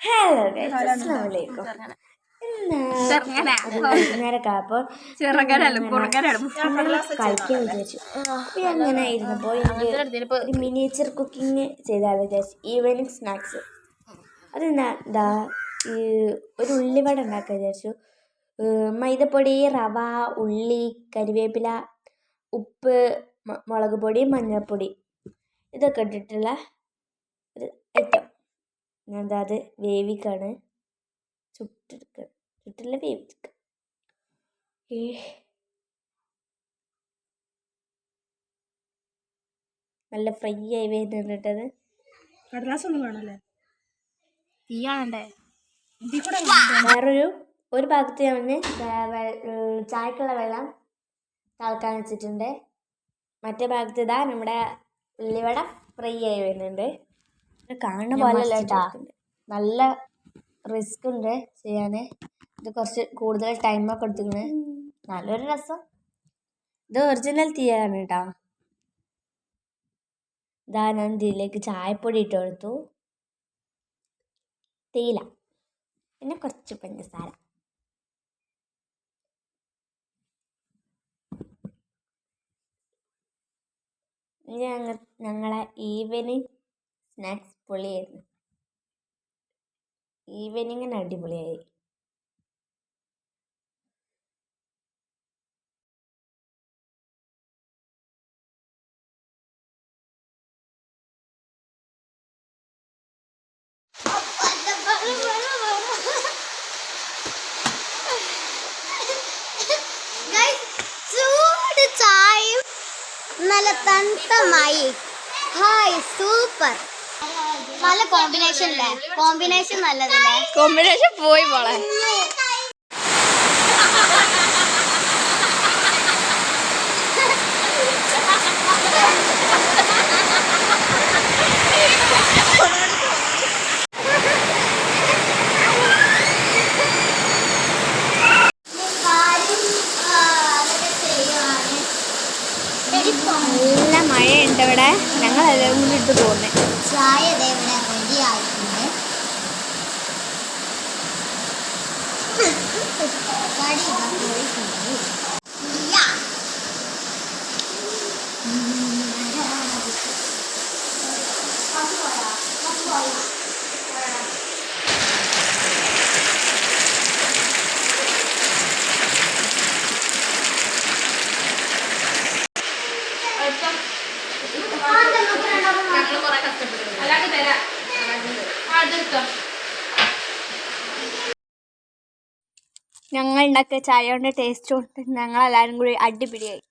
Hello guys, അസ്സലാമു അലൈക്കും. വൈകുന്നേരമൊക്കെ അപ്പോൾ കഴിക്കാൻ വിചാരിച്ചു. അപ്പോൾ അങ്ങനെ ഇരുന്നപ്പോൾ എനിക്ക് ഒരു മിനിയേച്ചർ കുക്കിംഗ് ചെയ്താൽ വിചാരിച്ചു. ഈവനിങ് സ്നാക്സ് അതെന്താ ഒരു ഉള്ളിവട ഉണ്ടാക്കാൻ വിചാരിച്ചു. മൈദപ്പൊടി, റവ, ഉള്ളി, കരിവേപ്പില, ഉപ്പ്, മുളക് പൊടി, മഞ്ഞൾപ്പൊടി ഇതൊക്കെ ഇട്ടിട്ടുള്ള ഒരു ഐറ്റം. എന്താ അത് വേവിക്കാണ്, ചുട്ടില്ല വേവിക്കുക. നല്ല ഫ്രൈ ആയി വരുന്നിട്ടത്. കടലാസൊന്നും വേണല്ലേ, തീയാണേ. ഒരു ഭാഗത്ത് ഞാൻ ചായക്കുള്ള വെള്ളം തിളക്കാൻ വെച്ചിട്ടുണ്ട്. മറ്റേ ഭാഗത്ത് ഇതാ നമ്മുടെ ഉള്ളിവട ഫ്രൈ ആയി വരുന്നുണ്ട്. കാണുന്ന പോലെ നല്ല റിസ്ക് ഉണ്ട് ചെയ്യാൻ. ഇത് കുറച്ച് കൂടുതൽ ടൈമൊക്കെ എടുത്തിരിക്കണ്. നല്ലൊരു രസം. ഇത് ഒറിജിനൽ തീയാണ് കേട്ടോ. ഇതാ ഞാൻ ഇതിലേക്ക് ചായപ്പൊടി ഇട്ട് കൊടുത്തു, തേയില, പിന്നെ കുറച്ച് പഞ്ചസാര. ഞങ്ങളെ ഈവനിങ് സ്നാക്സ് പൊളിയായിരുന്നു. ഈവനിങ്ങിന് അടിപൊളിയായി. ചൂട് ചായയും നല്ല തണുത്തമായി. Hi, super. നല്ല കോമ്പിനേഷൻ അല്ലേ? കോമ്പിനേഷൻ നല്ലതല്ലേ? കോമ്പിനേഷൻ പോയി പോളെ. നല്ല മഴയുണ്ട് ഇവിടെ. ഞങ്ങളെല്ലാവരും കൂടി ഇട്ട് പോകുന്നത്. ചായ ഇവിടെ റെഡി ആയിട്ടുണ്ട്. ഞങ്ങൾ ഉണ്ടാക്കിയ ചായ കൊണ്ട് ടേസ്റ്റ് കൊണ്ട് ഞങ്ങളെല്ലാവരും കൂടി അടിപിടിയായി.